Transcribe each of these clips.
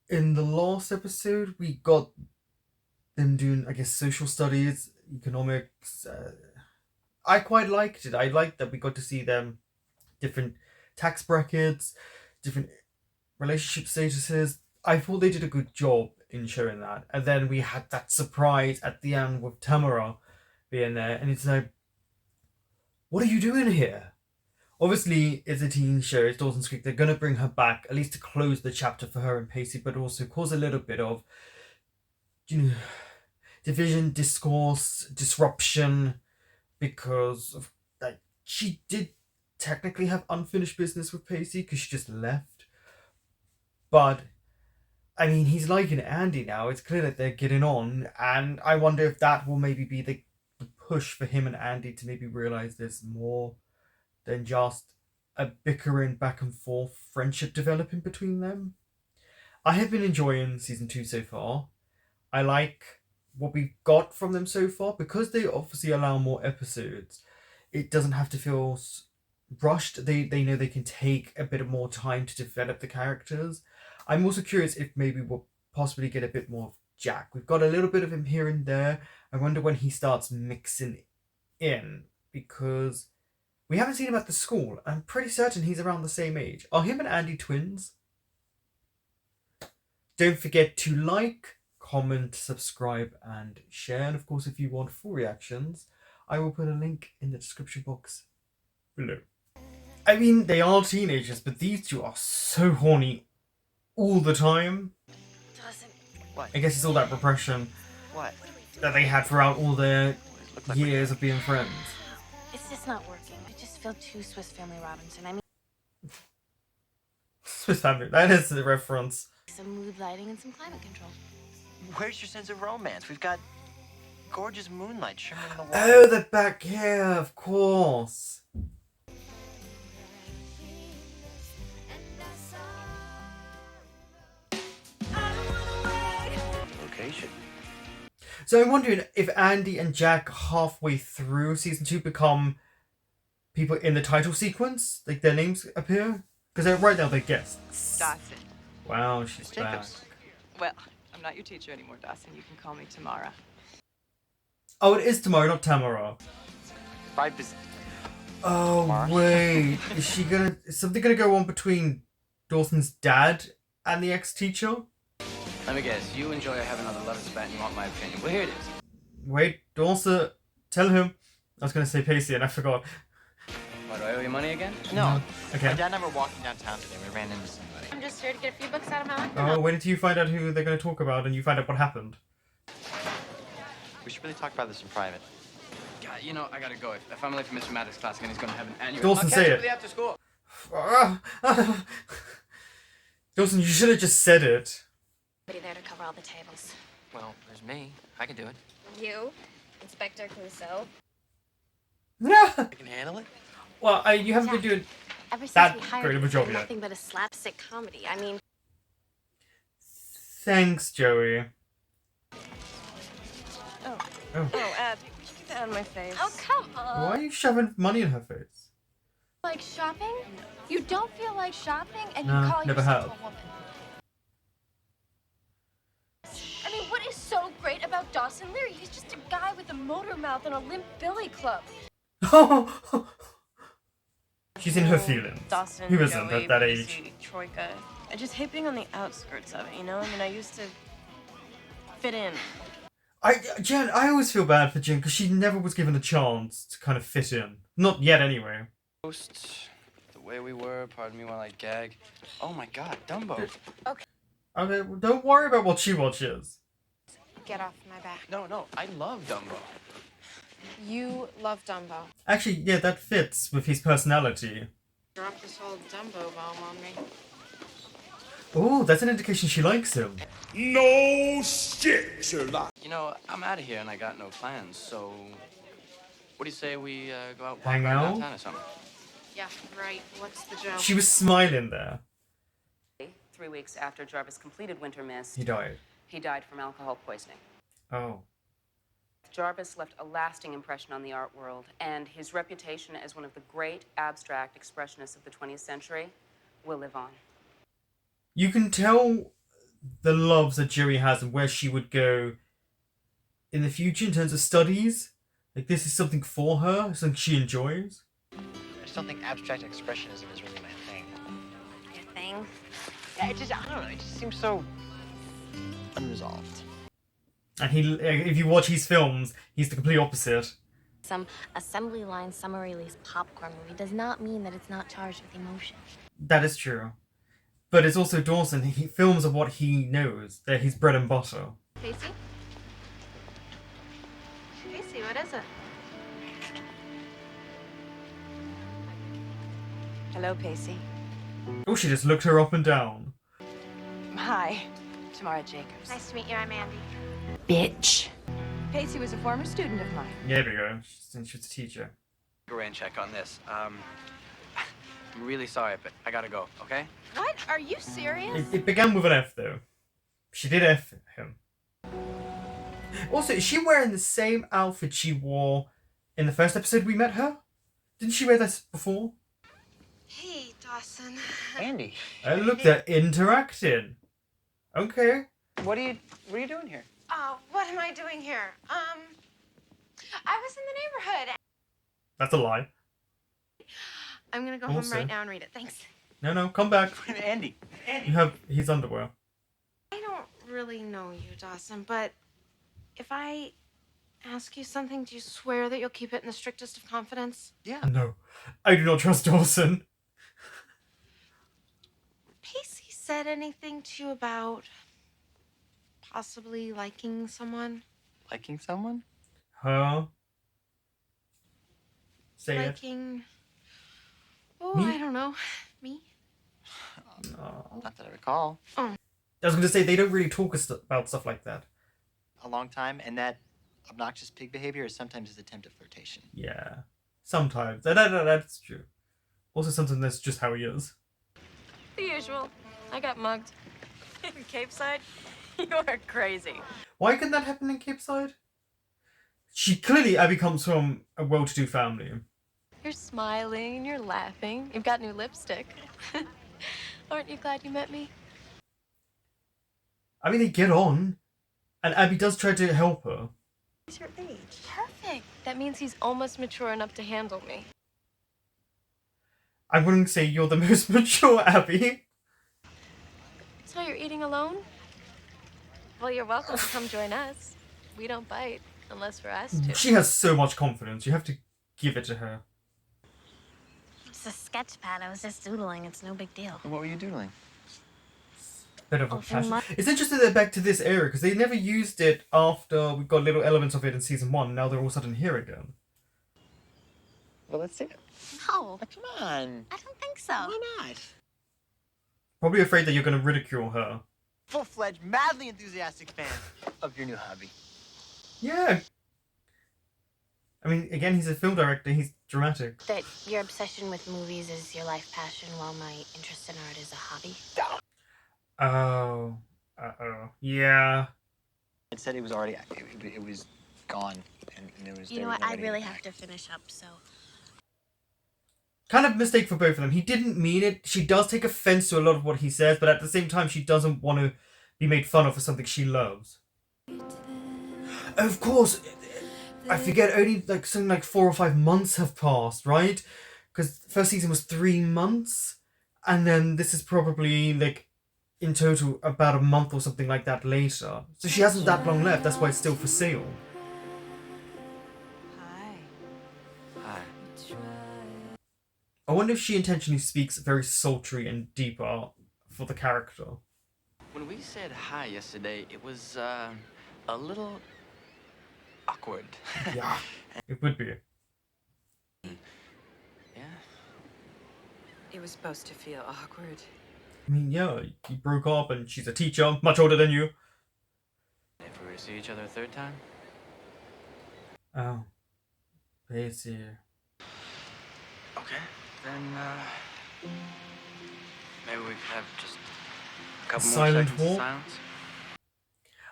in the last episode, we got them doing, I guess, social studies, economics. I quite liked it. I liked that we got to see them different tax brackets, different relationship statuses. I thought they did a good job in showing that. And then we had that surprise at the end with Tamara being there, and it's like, what are you doing here? Obviously, it's a teen show, it's Dawson's Creek. They're going to bring her back, at least to close the chapter for her and Pacey, but also cause a little bit of, you know, division, discourse, disruption, because of like she did technically have unfinished business with Pacey because she just left. But I mean, he's liking Andy now. It's clear that they're getting on, and I wonder if that will maybe be the push for him and Andy to maybe realize there's more than just a bickering back and forth friendship developing between them. I have been enjoying season 2 so far. I like what we've got from them so far because they obviously allow more episodes. It doesn't have to feel rushed. They know they can take a bit more time to develop the characters. I'm also curious if maybe we'll possibly get a bit more of Jack. We've got a little bit of him here and there. I wonder when he starts mixing in, because we haven't seen him at the school. I'm pretty certain he's around the same age. Are him and Andy twins? Don't forget to like, comment, subscribe, and share. And of course, if you want full reactions, I will put a link in the description box below. I mean, they are teenagers, but these two are so horny all the time. Dawson. What? I guess it's all that repression What? that they had throughout all their Like years of being friends. It's just not working. I just feel too Swiss Family Robinson. I mean, Swiss Family, that is the reference. some mood lighting and some climate control. Where's your sense of romance? We've got gorgeous moonlight shimmering in the water. Oh, the back hair, of course. Location. So I'm wondering if Andy and Jack halfway through season 2 become people in the title sequence, like their names appear, because right now they're guests. Dawson. Wow, she's It's back. Jacobs. Well, I'm not your teacher anymore, Dawson. You can call me Tamara. Oh, it is tomorrow, not Tamara. By business. Oh Tamara? wait, is something gonna go on between Dawson's dad and the ex-teacher? Let me guess, you enjoy having another love spat and you want my opinion. Well, here it is. Wait, Dawson, tell him. I was gonna say Pacey and I forgot. What, do I owe you money again? No. Okay. My dad and I were walking downtown today. We ran into somebody. I'm just here to get a few bucks out of my life. Oh, wait until you find out who they're gonna talk about and you find out what happened. We should really talk about this in private. God, you know, I gotta go. If I'm late for Mr. Maddox's class again, he's gonna have an annual... Dawson, I'll catch say you it. for the after school. Dawson, you should have just said it. Somebody there to cover all the tables. Well, there's me. I can do it. You, Inspector Clouseau. Yeah. I can handle it. Well, you haven't been doing Ever since that we hired great of a you, job it's yet. nothing but a slapstick comedy. I mean, Thanks, Joey. Oh, Oh. get that out of my face. oh come on. Why are you shoving money in her face? Like shopping? You don't feel like shopping, and No, you call never yourself have. a woman. I mean, what is so great about Dawson Leary? He's just a guy with a motor mouth and a limp billy club. She's in her feelings. Dawson, Who isn't Joey, at that Pacey, age? Troika. I just hate being on the outskirts of it, you know? I mean, I used to fit in. Jen, I always feel bad for Jen because she never was given a chance to kind of fit in. Not yet, anyway. Post, the way we were, pardon me while I gag. Oh my god, Dumbo. Okay, well, don't worry about what she watches. Get off my back. No, I love Dumbo. You love Dumbo. Actually, yeah, that fits with his personality. Drop this whole Dumbo bomb on me. Oh, that's an indication she likes him. No shit, Sherlock. You know, I'm out of here and I got no plans, so... What do you say we go out Hang walk around out? downtown or something? Yeah, right. What's the joke? She was smiling there. 3 weeks after Jarvis completed winter mist, He died. he died from alcohol poisoning. Oh. Jarvis left a lasting impression on the art world, and his reputation as one of the great abstract expressionists of the 20th century will live on. You can tell the loves that Joey has and where she would go in the future in terms of studies. Like, this is something for her, something she enjoys. I just don't think abstract expressionism is really my thing. Your thing? Yeah, I don't know, it just seems so unresolved. And if you watch his films, he's the complete opposite. Some assembly line summer release popcorn movie does not mean that it's not charged with emotion. That is true. But it's also Dawson. Films are what he knows. They're his bread and butter. Casey? Casey, what is it? Hello, Pacey. Oh, she just looked her up and down. Hi, Tamara Jacobs. Nice to meet you. I'm Andy. Bitch. Pacey was a former student of mine. Yeah, there we go. Since she's a teacher. Go and check on this. I'm really sorry, but I gotta go, okay? What? Are you serious? It began with an F, though. She did F him. Also, is she wearing the same outfit she wore in the first episode we met her? Didn't she wear this before? Hey, Dawson. Andy. Look, they're interacting. Okay. What are you doing here? What am I doing here? I was in the neighborhood. That's a lie. I'm gonna go home Also- right now and read it. Thanks. No, come back. Andy. You have his underwear. I don't really know you, Dawson, but if I ask you something, do you swear that you'll keep it in the strictest of confidence? Yeah. No, I do not trust Dawson. Pacey said anything to you about possibly liking someone? Liking someone? Her. Say it. Liking... Oh, Me? I don't know. Me? No. Not that I recall. I was going to say, they don't really talk about stuff like that. A long time, and that obnoxious pig behavior is sometimes his attempt at flirtation. Yeah. Sometimes. That's true. Also, sometimes that's just how he is. The usual. I got mugged. In Cape Side? You are crazy. Why can that happen in Cape Side? Abby comes from a well-to-do family. You're smiling and you're laughing. You've got new lipstick. Aren't you glad you met me? I mean, they get on. And Abby does try to help her. He's your age. Perfect. That means he's almost mature enough to handle me. I wouldn't say you're the most mature, Abby. So you're eating alone? Well, you're welcome to come join us. We don't bite unless we're asked to. She has so much confidence. You have to give it to her. It's a sketch pad. I was just doodling. It's no big deal. And what were you doing? Bit of a Open passion. mic. It's interesting they're back to this era because they never used it after we got little elements of it in season 1. Now they're all of a sudden here again. Well, let's see it. No, Come on. I don't think so. Why not? Probably afraid that you're going to ridicule her. Full-fledged, madly enthusiastic fan of your new hobby. Yeah. I mean, again, he's a film director. He's dramatic. That your obsession with movies is your life passion while my interest in art is a hobby? Oh. Uh-oh. Yeah. It said it was already, it was gone, and it was. You know what? I really have to finish up, so... Kind of mistake for both of them. He didn't mean it. She does take offense to a lot of what he says, but at the same time, she doesn't want to be made fun of for something she loves. Of course, I forget, only like something like 4 or 5 months have passed, right? Because the first season was 3 months, and then this is probably like in total about a month or something like that later. So she hasn't that long left. That's why it's still for sale. Hi. Hi. I wonder if she intentionally speaks very sultry and deeper for the character. When we said hi yesterday, it was a little awkward. Yeah, it would be. Yeah. It was supposed to feel awkward. I mean, yeah, you broke up and she's a teacher, much older than you. If we were to see each other a third time? Oh. I see. Okay. Then, maybe we could have just a couple more Silent seconds of walk? silence.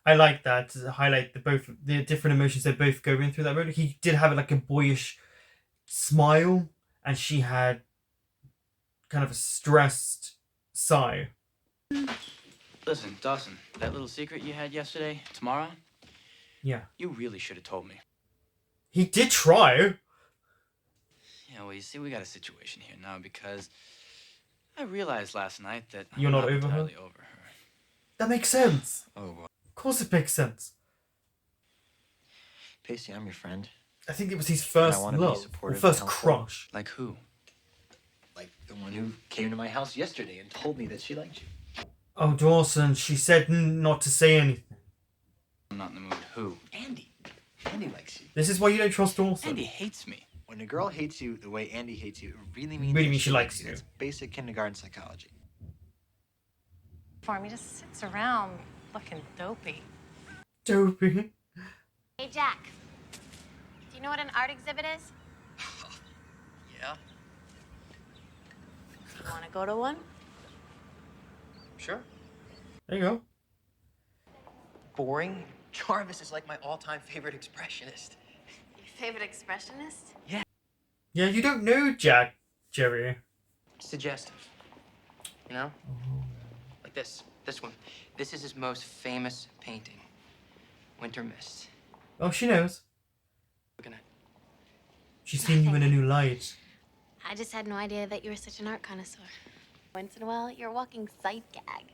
I like that to highlight the different emotions they're both going through that moment. He did have like a boyish smile, and she had kind of a stressed sigh. Listen, Dawson, that little secret you had yesterday, Tamara, Yeah. you really should have told me. He did try. Yeah, well, you see, we got a situation here now because I realized last night that You're I'm not not over her? entirely over her. That makes sense. Oh, well. Of course it makes sense. Pacey, I'm your friend. I think it was his And first I wanna be love. Or supportive first and helpful. crush. Like who? Like the one who came to my house yesterday and told me that she liked you. Oh, Dawson, she said not to say anything. I'm not in the mood. Who? Andy. Andy likes you. This is why you don't trust Dawson. Andy hates me. When a girl hates you the way Andy hates you, it really means, Really that means she likes you. It's basic kindergarten psychology. For him, he just sits around looking dopey. Dopey. Hey, Jack. Do you know what an art exhibit is? Yeah. You want to go to one? Sure. There you go. Boring. Jarvis is like my all-time favorite expressionist. Your favorite expressionist? Yeah, you don't know Jack, Jerry. Suggestive. You know? Like this. This one. This is his most famous painting. Winter Mist. Oh, she knows. Looking at. She's seen you in a new light. I just had no idea that you were such an art connoisseur. Once in a while, you're a walking sight gag.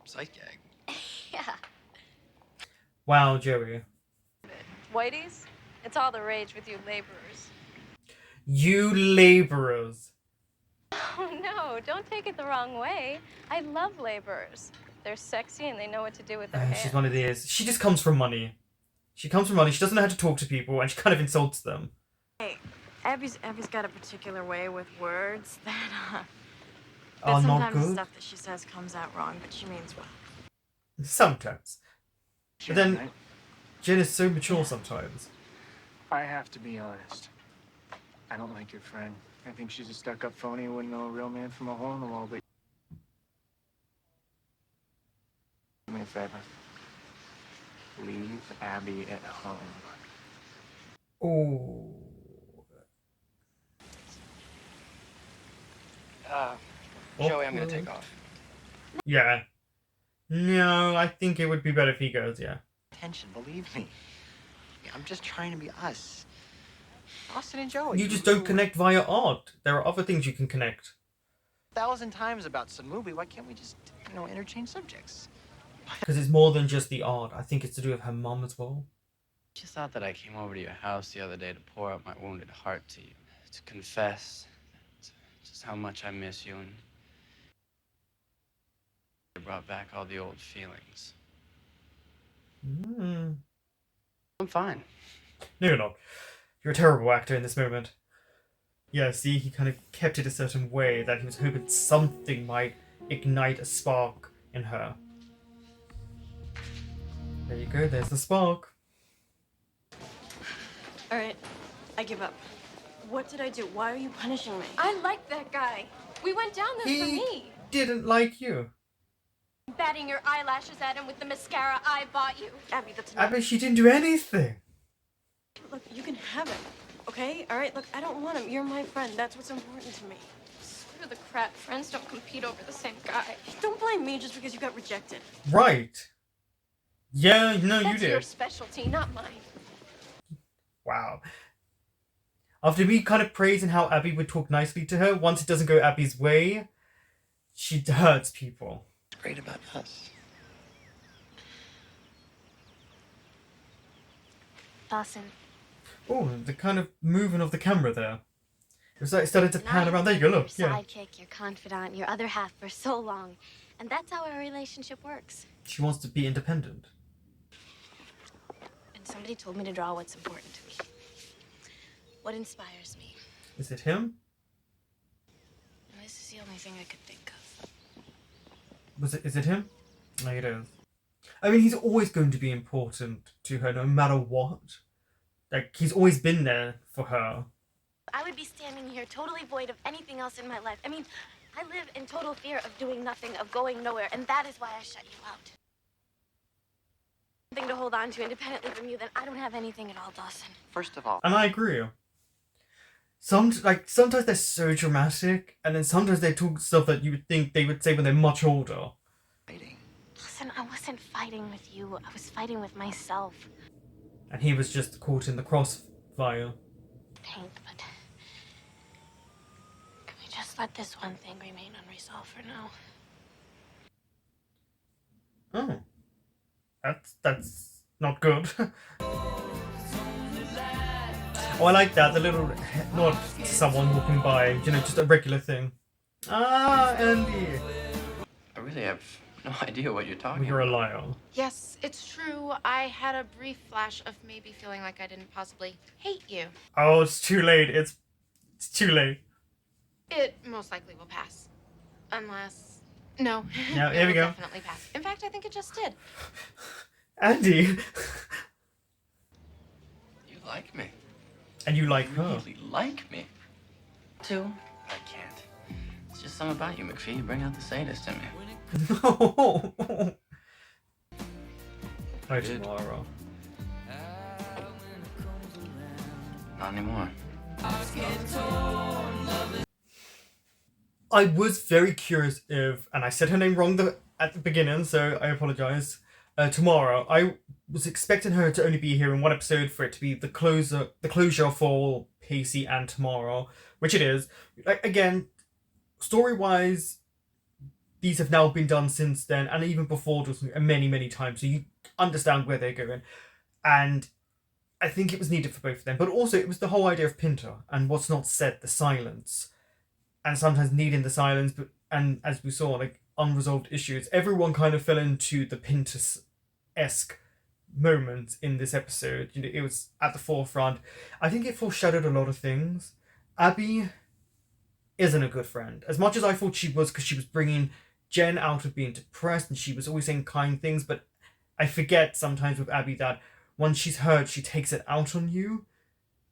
Sight gag. Yeah. Wow, Jerry. Whitey's? It's all the rage with you laborers. You laborers. Oh no, don't take it the wrong way. I love laborers. They're sexy and they know what to do with their hands. She's one of these. She just comes from money. She comes from money. She doesn't know how to talk to people, and she kind of insults them. Hey, Abby's got a particular way with words that Are not sometimes the good. stuff that she says comes out wrong, but she means well. Sometimes. But then, Jen is so mature sometimes. I have to be honest. I don't like your friend. I think she's a stuck-up phony who wouldn't know a real man from a hole in the wall, but... Do me a favor. Leave Abby at home. Oh. Joey, I'm gonna take off. Yeah. No, I think it would be better if he goes, yeah. Attention, believe me. I'm just trying to be us. Austin and Joey. You just don't connect via art. There are other things you can connect. 1,000 times about some movie. Why can't we just, interchange subjects? Because it's more than just the art. I think it's to do with her mum as well. Just thought that I came over to your house the other day to pour out my wounded heart to you, to confess just how much I miss you, and it brought back all the old feelings. Mm. I'm fine. No, you're not. You're a terrible actor in this moment. Yeah, see, he kind of kept it a certain way that he was hoping something might ignite a spark in her. There you go, there's the spark. All right, I give up. What did I do? Why are you punishing me? I like that guy. We went down there for He me. didn't like you. Batting your eyelashes at him with the mascara I bought you. Abby, that's not... Abby, she didn't do anything. Look, you can have him, okay? All right, look, I don't want him. You're my friend. That's what's important to me. Screw the crap. Friends don't compete over the same guy. Don't blame me just because you got rejected. Right. Yeah, no, you That's your did. specialty, not mine. Wow. After me kind of praising how Abby would talk nicely to her, once it doesn't go Abby's way, she hurts people. What's great about us? Dawson. Oh, the kind of movement of the camera there. It was like it started to pan around. There you go, look. Your Yeah. sidekick, your confidant, your other half for so long. And that's how a relationship works. She wants to be independent. And somebody told me to draw what's important to me. What inspires me. Is it him? And this is the only thing I could think of. Is it him? No, it is. I mean, he's always going to be important to her, no matter what. Like, he's always been there for her. I would be standing here totally void of anything else in my life. I mean, I live in total fear of doing nothing, of going nowhere, and that is why I shut you out. Something to hold on to independently from you, then I don't have anything at all, Dawson. First of all, And I agree. Sometimes they're so dramatic, and then sometimes they talk stuff that you would think they would say when they're much older. writing. I wasn't fighting with you. I was fighting with myself. And he was just caught in the crossfire. Hank, but can we just let this one thing remain unresolved for now? Oh. That's not good. Oh, I like that. The little nod to someone walking by. You know, just a regular thing. Ah, Andy. I really have no idea what you're talking You're a about. liar. Yes, it's true. I had a brief flash of maybe feeling like I didn't possibly hate you. Oh, it's too late. It's too late. It most likely will pass. Unless... No. Yeah, It here we will go. definitely pass. In fact, I think it just did. Andy. You like me. And you like You her. really like me. Too? I can't. It's just something about you, McPhee. You bring out the sadist in me. No. Hi, Dude. Tamara. Not anymore. I was very curious if, and I said her name wrong at the beginning, so I apologize. Tamara, I was expecting her to only be here in one episode for it to be the closure for Pacey and Tamara, which it is. Again, story-wise, these have now been done since then, and even before just many times, so you understand where they're going. And I think it was needed for both of them, but also it was the whole idea of Pinter and what's not said, the silence, and sometimes needing the silence, and as we saw, like unresolved issues. Everyone kind of fell into the Pinter-esque moment in this episode. You know, it was at the forefront. I think it foreshadowed a lot of things. Abby isn't a good friend, as much as I thought she was, because she was bringing Jen out of being depressed and she was always saying kind things. But I forget sometimes with Abby that once she's hurt, she takes it out on you,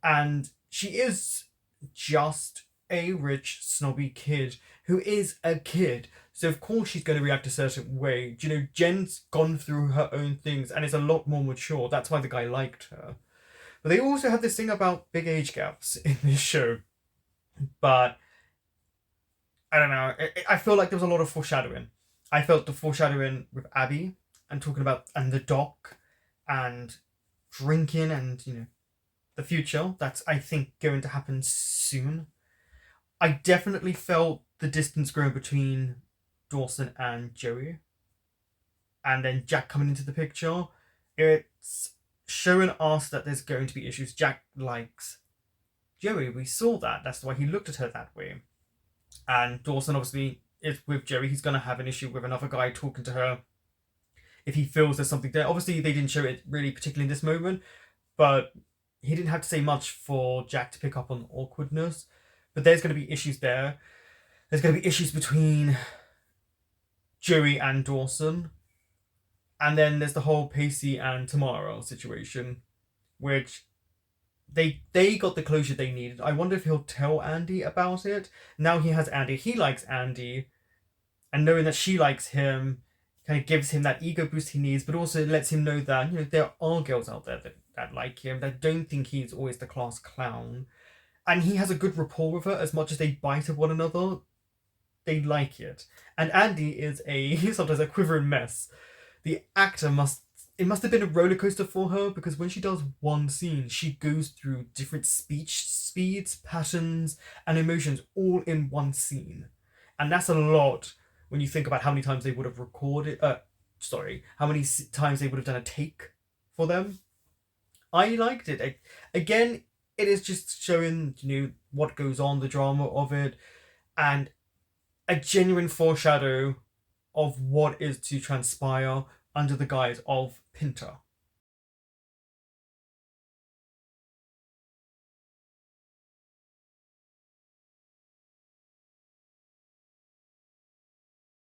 and she is just a rich, snobby kid who is a kid. So of course she's going to react a certain way. You know, Jen's gone through her own things and is a lot more mature. That's why the guy liked her. But they also have this thing about big age gaps in this show. But I don't know. I feel like there was a lot of foreshadowing. I felt the foreshadowing with Abby and talking about and the doc and drinking and, you know, the future. That's, I think, going to happen soon. I definitely felt the distance growing between Dawson and Joey. And then Jack coming into the picture. It's showing us that there's going to be issues. Jack likes Joey. We saw that. That's why he looked at her that way. And Dawson obviously is with Joey. He's going to have an issue with another guy talking to her if he feels there's something there. Obviously, they didn't show it really particularly in this moment, but he didn't have to say much for Jack to pick up on awkwardness. But there's going to be issues there. There's going to be issues between Joey and Dawson. And then there's the whole Pacey and Tamara situation, which they got the closure they needed. I wonder if he'll tell Andy about it. Now he has Andy. He likes Andy. And knowing that she likes him kind of gives him that ego boost he needs, but also lets him know that, you know, there are girls out there that like him, that don't think he's always the class clown. And he has a good rapport with her. As much as they bite at one another, they like it. And Andy is sometimes a quivering mess. The actor must have been a roller coaster for her, because when she does one scene, she goes through different speech speeds, patterns, and emotions all in one scene. And that's a lot when you think about how many times they would have recorded, how many times they would have done a take for them. I liked it. Again, it is just showing, you know, what goes on, the drama of it, and a genuine foreshadow of what is to transpire under the guise of Pinter.